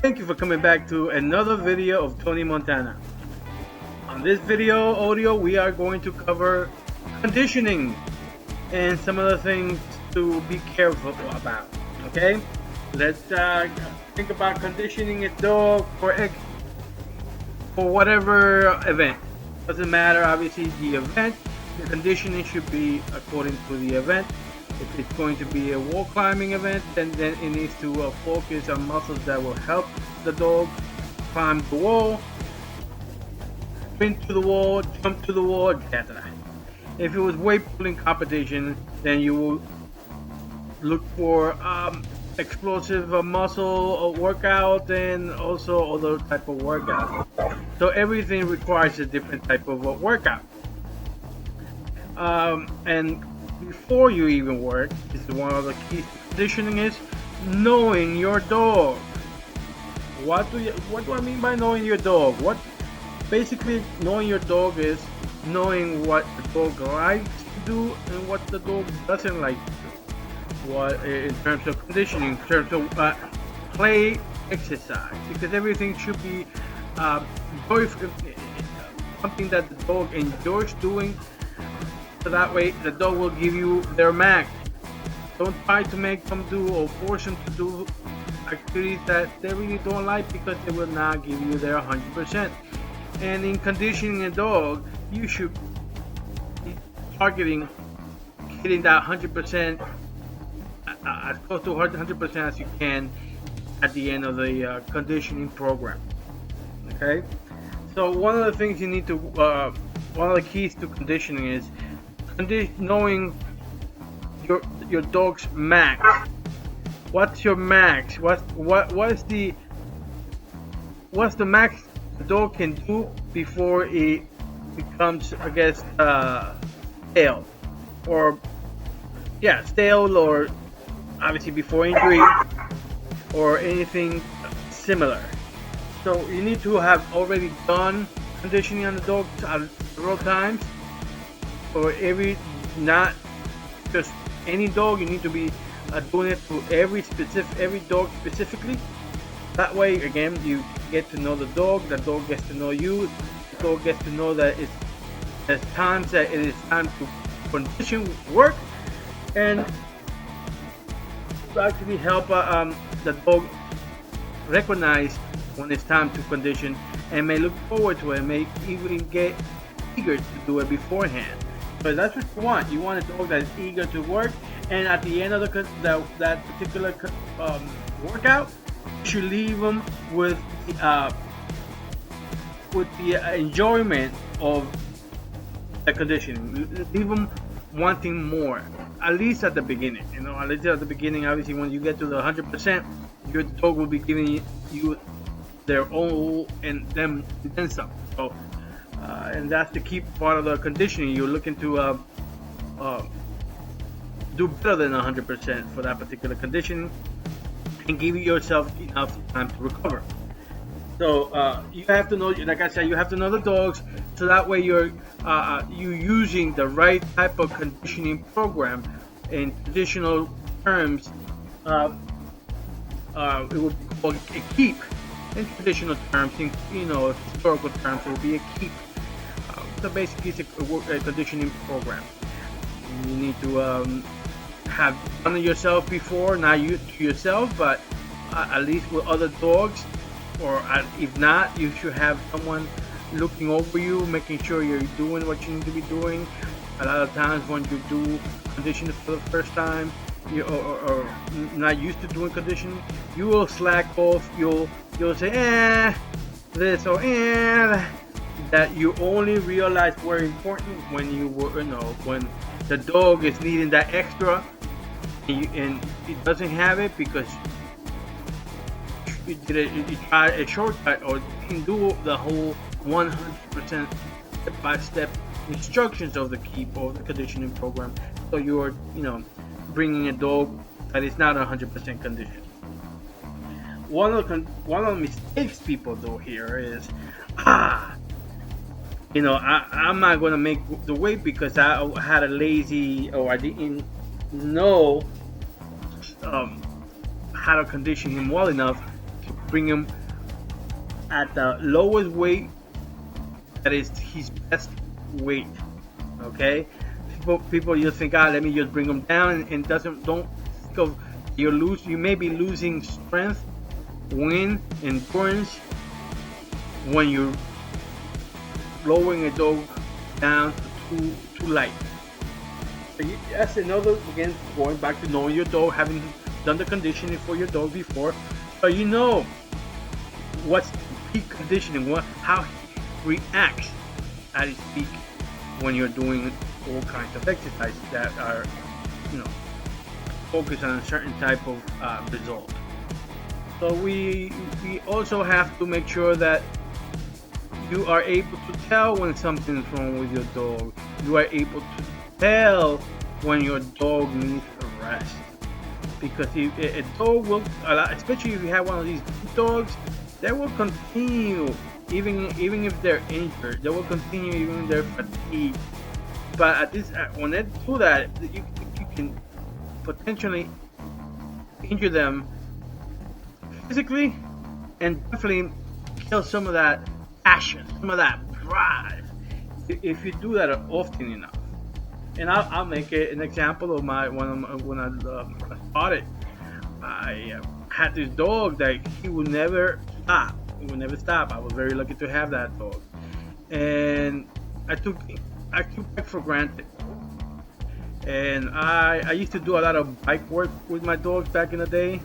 Thank you for coming back to another video of Tony Montana. On this video audio, we are going to cover conditioning and some of the things to be careful about. Okay, let's think about conditioning a dog for whatever event. Doesn't matter, obviously, the event. The conditioning should be according to the event. If it's going to be a wall climbing event, then it needs to focus on muscles that will help the dog climb the wall, sprint to the wall, jump to the wall, etc. If it was weight pulling competition, then you will look for explosive muscle workout and also other type of workout. So everything requires a different type of workout. And before you even work, this is one of the keys to conditioning, is knowing your dog. What do I mean by knowing your dog? Basically, knowing your dog is knowing what the dog likes to do and what the dog doesn't like to do. What in terms of conditioning, in terms of play, exercise, because everything should be something that the dog enjoys doing. So that way the dog will give you their max. Don't try to make them do or force them to do activities that they really don't like, because they will not give you their 100%. And in conditioning a dog, you should be targeting hitting that 100%, as close to 100% as you can at the end of the conditioning program. Okay, so one of the things you need to one of the keys to conditioning is knowing your dog's max. What's your max? What's the max the dog can do before it becomes, I guess, stale, or stale, or obviously before injury or anything similar. So you need to have already done conditioning on the dog several times. For not just any dog, you need to be doing it to every dog specifically. That way, again, you get to know the dog gets to know you, the dog gets to know that there's times that it is time to condition work, and to actually help the dog recognize when it's time to condition, and may look forward to it, and may even get eager to do it beforehand. So that's what you want. You want a dog that is eager to work, and at the end of that particular workout, you should leave them with the enjoyment of the conditioning. Leave them wanting more, at least at the beginning. At least at the beginning. Obviously, when you get to the 100%, your dog will be giving you their own and then some. So. And that's the key part of the conditioning. You're looking to do better than 100% for that particular conditioning, and give yourself enough time to recover. So you have to know, like I said, you have to know the dogs, so that way you're using the right type of conditioning program. In traditional terms, it would be called a keep. In traditional terms, in historical terms, it would be a keep. So basically, it's a conditioning program. You need to have done it yourself before, not you to yourself, but at least with other dogs, or if not, you should have someone looking over you, making sure you're doing what you need to be doing. A lot of times when you do conditioning for the first time, or not used to doing conditioning, you will slack off. You'll say this or that. You only realize were important when when the dog is needing that extra, and it doesn't have it because you tried a shortcut, or didn't do the whole 100% step-by-step instructions of the keep or the conditioning program. So you're bringing a dog that is not 100% conditioned. One of the mistakes people do here is I'm not going to make the weight because I had a lazy, or I didn't know how to condition him well enough bring him at the lowest weight that is his best weight. Okay, people just think, let me just bring him down, and don't think of you may be losing strength, wind, endurance when you're lowering a dog down to too light. So that's another, again, going back to knowing your dog, having done the conditioning for your dog before, so you know what's peak conditioning, how he reacts at his peak when you're doing all kinds of exercises that are, focused on a certain type of result. So we also have to make sure that you are able to tell when something's wrong with your dog. You are able to tell when your dog needs a rest. Because if a dog will, especially if you have one of these dogs, they will continue even if they're injured. They will continue even if they're fatigued. But when they do that, you can potentially injure them physically, and definitely kill some of that passion, some of that drive, if you do that often enough. And I'll make an example of when I started. I had this dog that he would never stop. He would never stop. I was very lucky to have that dog, and I took it for granted. And I used to do a lot of bike work with my dogs back in the day.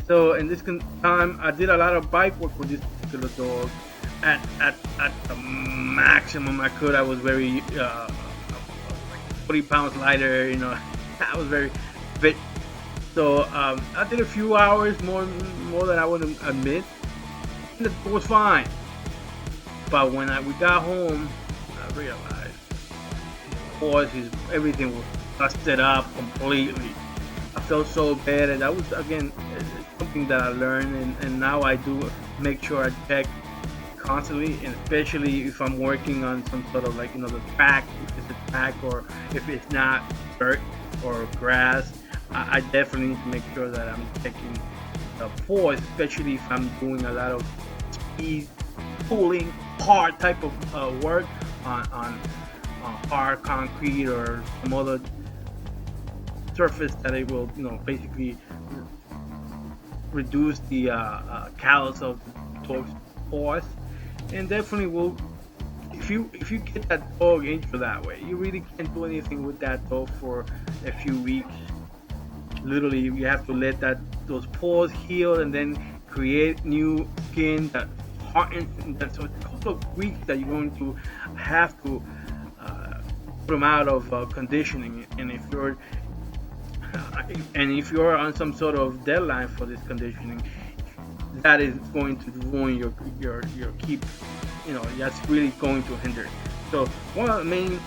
So in this time, I did a lot of bike work with this particular dog at the maximum I could. I was very 40 pounds lighter, I was very fit. So I did a few hours more than I would admit, and it was fine. But when we got home, I realized, of course, everything was busted up completely. I felt so bad, and that was, again, something that I learned, and now I do make sure I check constantly, and especially if I'm working on some sort of the track, if it's a track or if it's not dirt or grass, I definitely need to make sure that I'm checking the force, especially if I'm doing a lot of speed, pulling, hard type of work on hard concrete or some other surface that it will, basically reduce the callus of the dog's paws, and definitely will. If you get that dog injured that way, you really can't do anything with that dog for a few weeks. Literally, you have to let those paws heal and then create new skin that hardens. So it's a couple of weeks that you're going to have to put them out of conditioning, and if you're on some sort of deadline for this conditioning, that is going to ruin your keep. That's really going to hinder. So one of the main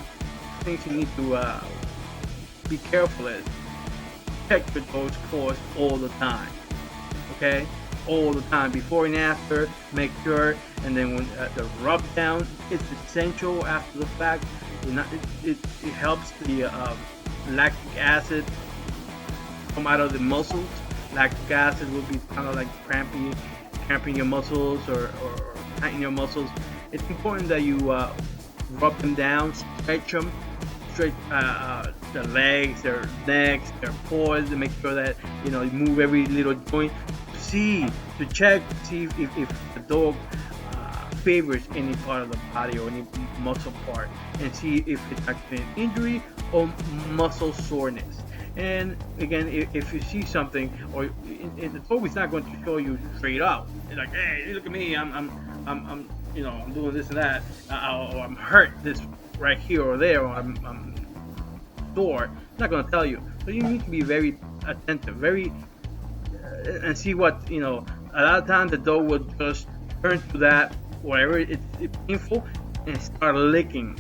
things you need to be careful is check your dog's paws all the time. Okay, all the time, before and after. Make sure, and then when the rub down is essential after the fact. It helps the lactic acid come out of the muscles. Lactic acid will be kind of like cramping your muscles or tightening your muscles. It's important that you rub them down, stretch their legs, their necks, their paws, to make sure that you move every little joint to check to see if the dog favors any part of the body or any muscle part, and see if it's actually an injury or muscle soreness. And again, if you see something, or the dog is not going to show you straight up, it's like, hey, look at me, I'm doing this and that, or I'm hurt this right here or there, or I'm sore. It's not going to tell you. So you need to be very attentive, and see what a lot of times the dog will just turn to that wherever it's painful and start licking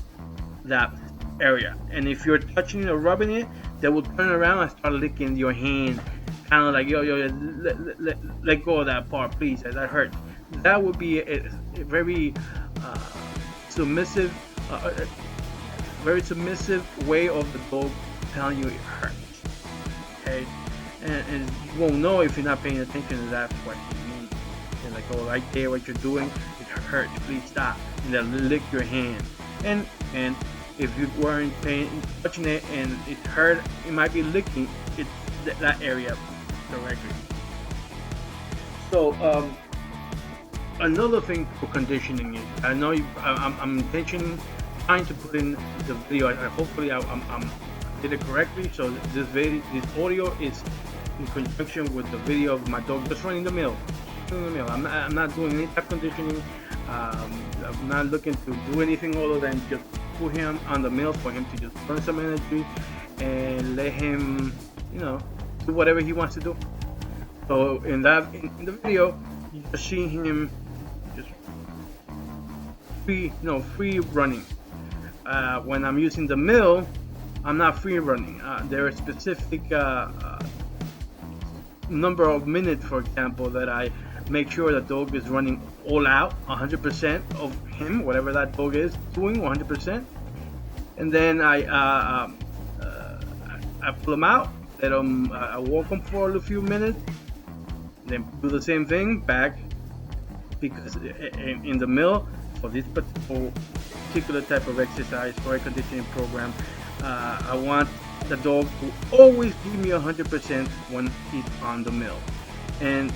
that area. And if you're touching it or rubbing it, they will turn around and start licking your hand, kind of like, yo, let go of that part, please, that hurts. That would be a very submissive way of the dog telling you it hurts. Okay, and you won't know if you're not paying attention to that what you mean. and like, oh, right there, what you're doing, it hurts, please stop, and then lick your hand. And if you weren't touching it and it hurt, it might be licking it, that area directly. So another thing for conditioning is, I know I'm trying to put in the video. Hopefully I did it correctly. So this audio is in conjunction with the video of my dog just running the mill. I'm not doing any type of conditioning. I'm not looking to do anything other than just put him on the mill for him to just burn some energy and let him, do whatever he wants to do. So in the video, you just see him just free running. When I'm using the mill, I'm not free running. There are specific number of minutes, for example, that I make sure the dog is running all out, 100% of him, whatever that dog is doing, 100%. And then I pull him out, I walk him for a few minutes, then do the same thing back, because in the mill, for this particular type of exercise, for a conditioning program, I want the dog to always give me 100% when he's on the mill, and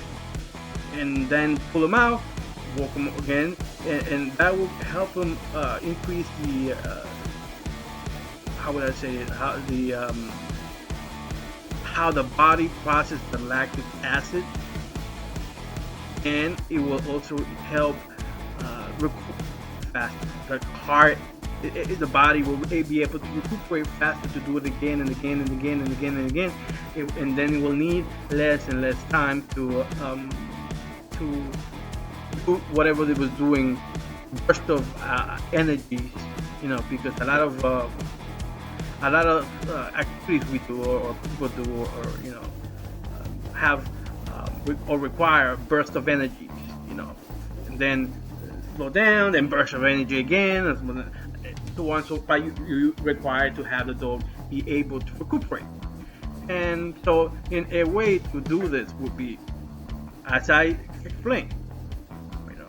then pull him out, walk him again, and that will help him increase the how would I say it? How the body processes the lactic acid, and it will also help recoup faster. The heart, the body will be able to recuperate faster to do it again and again and again and again and again, and then it will need less and less time to do whatever it was doing, burst of energies, because a lot of activities we do or people do or have or require burst of energy, and then slow down, then burst of energy again, so on. So you require to have the dog be able to recuperate. And so in a way to do this would be, as I explained,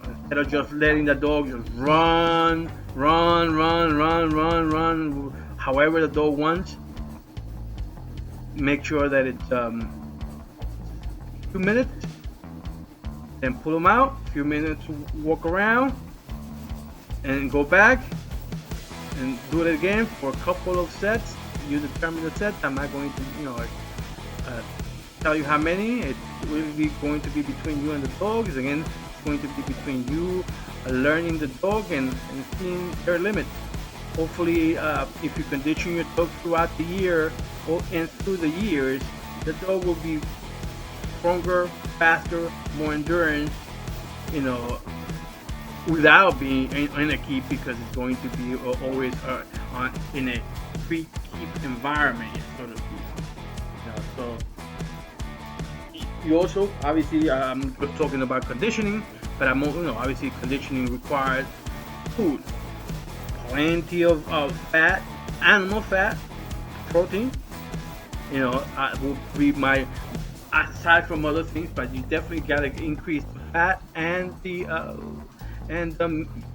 instead of just letting the dog just run, however the dog wants, make sure that it's 2 minutes, then pull them out, a few minutes to walk around, and go back and do it again for a couple of sets. You determine the sets. I'm not going to tell you how many. It will be going to be between you and the dog. Again, it's going to be between you learning the dog and seeing their limits. Hopefully, if you condition your dog throughout the year and through the years, the dog will be stronger, faster, more endurance, without being in a keep, because it's going to be always in a pre-keep environment, so to speak. So you also, obviously, I'm just talking about conditioning, but I'm obviously conditioning requires food, plenty of fat, animal fat, protein. Will be my, aside from other things, but you definitely gotta increase the fat and the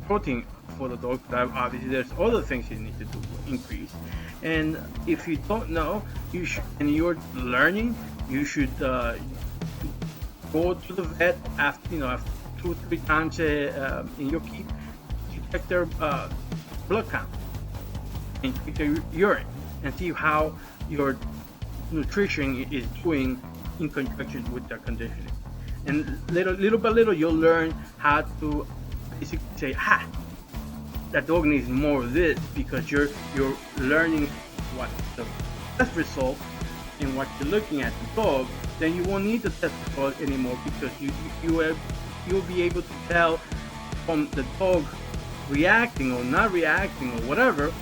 protein for the dog. Obviously, there's other things you need to do increase. And if you don't know, you should, and you're learning, you should go to the vet after 2-3 times in your keep to check their blood count and check their urine and see how your nutrition is doing in conjunction with their conditioning. And little by little, you'll learn how to basically say, that dog needs more of this, because you're learning what the test result and what you're looking at the dog. Then you won't need the test result anymore, because you'll be able to tell from the dog reacting or not reacting or whatever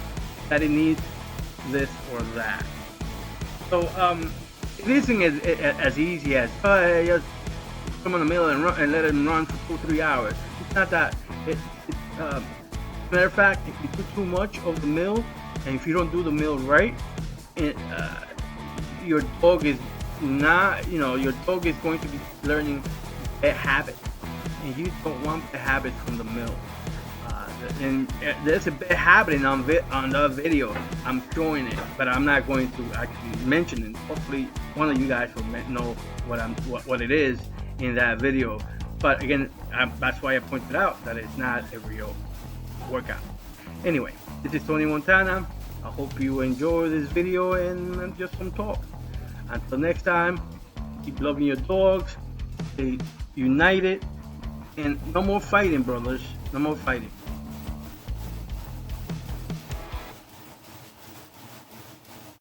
that it needs this or that. So it isn't as easy as just come on the mill and let him run for 2-3 hours. It's not that. Matter of fact, if you do too much of the mill, and if you don't do the mill right, your dog is not, your dog is going to be learning bad habits, and you don't want the habits from the mill. And there's a bad habit on the video. I'm showing it, but I'm not going to actually mention it. Hopefully, one of you guys will know what it is in that video. But again, that's why I pointed out that it's not a real workout. Anyway, this is Tony Montana. I hope you enjoy this video and just some talk. Until next time, keep loving your dogs. Stay united, and no more fighting, brothers. No more fighting.